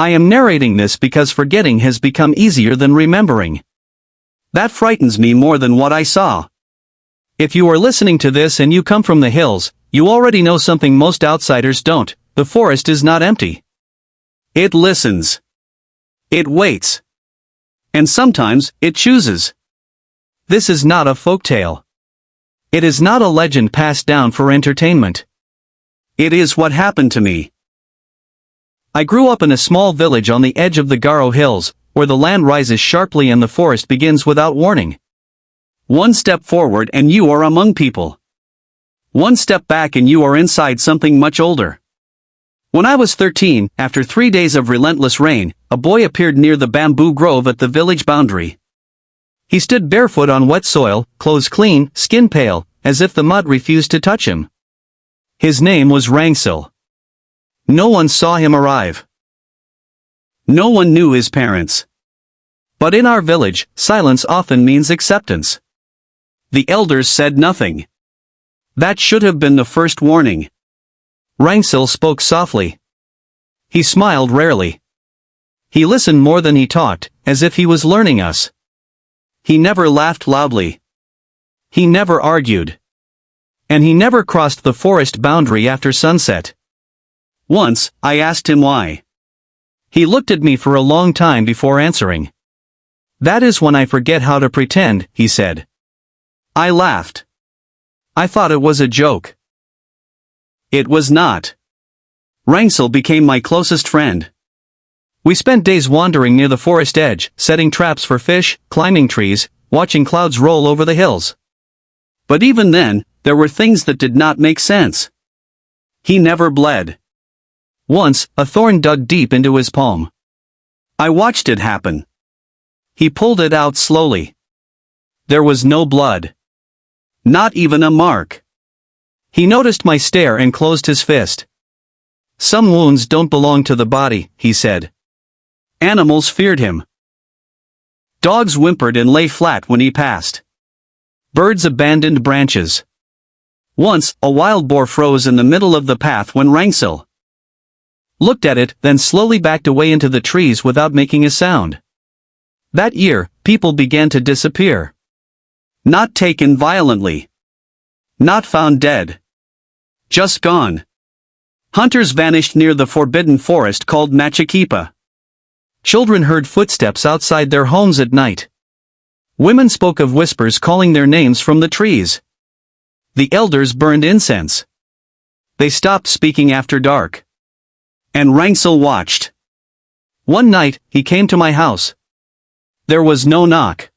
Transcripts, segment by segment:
I am narrating this because forgetting has become easier than remembering. That frightens me more than what I saw. If you are listening to this and you come from the hills, you already know something most outsiders don't: the forest is not empty. It listens. It waits. And sometimes, it chooses. This is not a folktale. It is not a legend passed down for entertainment. It is what happened to me. I grew up in a small village on the edge of the Garo Hills, where the land rises sharply and the forest begins without warning. One step forward and you are among people. One step back and you are inside something much older. When I was 13, after 3 days of relentless rain, a boy appeared near the bamboo grove at the village boundary. He stood barefoot on wet soil, clothes clean, skin pale, as if the mud refused to touch him. His name was Rangsil. No one saw him arrive. No one knew his parents. But in our village, silence often means acceptance. The elders said nothing. That should have been the first warning. Rangsil spoke softly. He smiled rarely. He listened more than he talked, as if he was learning us. He never laughed loudly. He never argued. And he never crossed the forest boundary after sunset. Once, I asked him why. He looked at me for a long time before answering. "That is when I forget how to pretend," he said. I laughed. I thought it was a joke. It was not. Rangsil became my closest friend. We spent days wandering near the forest edge, setting traps for fish, climbing trees, watching clouds roll over the hills. But even then, there were things that did not make sense. He never bled. Once, a thorn dug deep into his palm. I watched it happen. He pulled it out slowly. There was no blood. Not even a mark. He noticed my stare and closed his fist. "Some wounds don't belong to the body," he said. Animals feared him. Dogs whimpered and lay flat when he passed. Birds abandoned branches. Once, a wild boar froze in the middle of the path when Rangsil looked at it, then slowly backed away into the trees without making a sound. That year, people began to disappear. Not taken violently. Not found dead. Just gone. Hunters vanished near the forbidden forest called Machikipa. Children heard footsteps outside their homes at night. Women spoke of whispers calling their names from the trees. The elders burned incense. They stopped speaking after dark. And Rangsil watched. One night, he came to my house. There was no knock.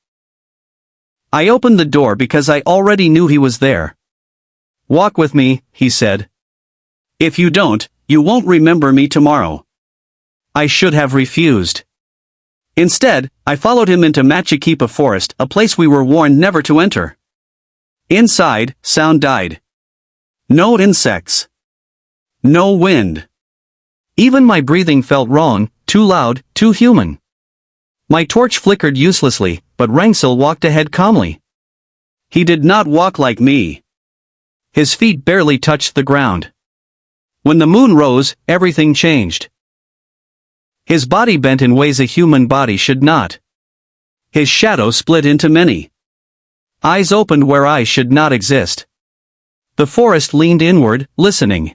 I opened the door because I already knew he was there. "Walk with me," he said. "If you don't, you won't remember me tomorrow." I should have refused. Instead, I followed him into Machikipa Forest, a place we were warned never to enter. Inside, sound died. No insects. No wind. Even my breathing felt wrong, too loud, too human. My torch flickered uselessly, but Rangsil walked ahead calmly. He did not walk like me. His feet barely touched the ground. When the moon rose, everything changed. His body bent in ways a human body should not. His shadow split into many. Eyes opened where eyes should not exist. The forest leaned inward, listening.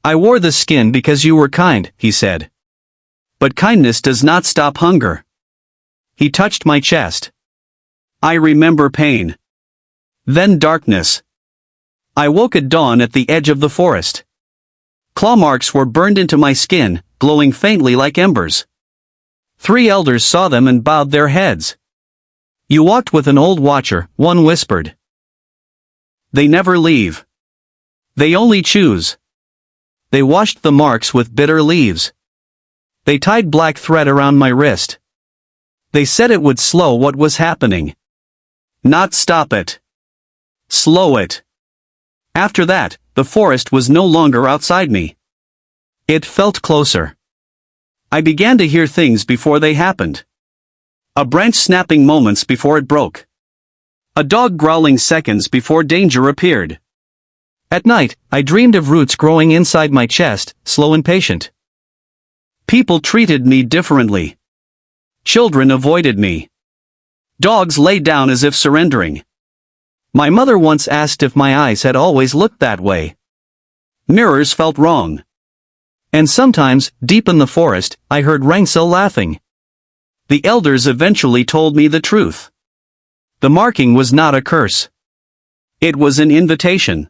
"I wore the skin because you were kind," he said. "But kindness does not stop hunger." He touched my chest. I remember pain. Then darkness. I woke at dawn at the edge of the forest. Claw marks were burned into my skin, glowing faintly like embers. 3 elders saw them and bowed their heads. "You walked with an old watcher," one whispered. "They never leave. They only choose." They washed the marks with bitter leaves. They tied black thread around my wrist. They said it would slow what was happening. Not stop it. Slow it. After that, the forest was no longer outside me. It felt closer. I began to hear things before they happened. A branch snapping moments before it broke. A dog growling seconds before danger appeared. At night, I dreamed of roots growing inside my chest, slow and patient. People treated me differently. Children avoided me. Dogs lay down as if surrendering. My mother once asked if my eyes had always looked that way. Mirrors felt wrong. And sometimes, deep in the forest, I heard Rangsel laughing. The elders eventually told me the truth. The marking was not a curse. It was an invitation.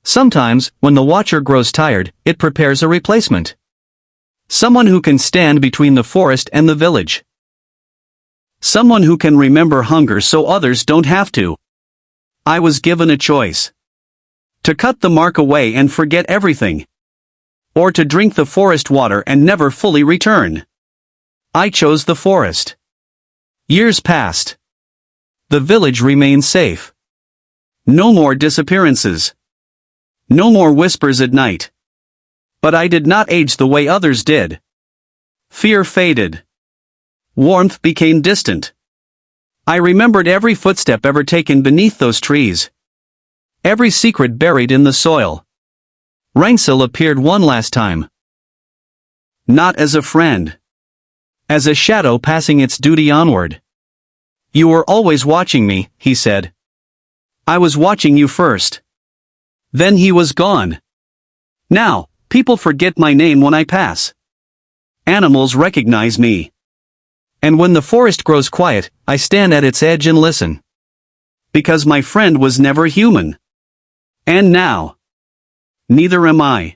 Sometimes, when the watcher grows tired, it prepares a replacement. Someone who can stand between the forest and the village. Someone who can remember hunger so others don't have to. I was given a choice. To cut the mark away and forget everything. Or to drink the forest water and never fully return. I chose the forest. Years passed. The village remained safe. No more disappearances. No more whispers at night. But I did not age the way others did. Fear faded. Warmth became distant. I remembered every footstep ever taken beneath those trees. Every secret buried in the soil. Rangsel appeared one last time. Not as a friend. As a shadow passing its duty onward. You were always watching me, he said. I was watching you first. Then he was gone. Now, people forget my name when I pass. Animals recognize me. And when the forest grows quiet, I stand at its edge and listen. Because my friend was never human. And now, neither am I.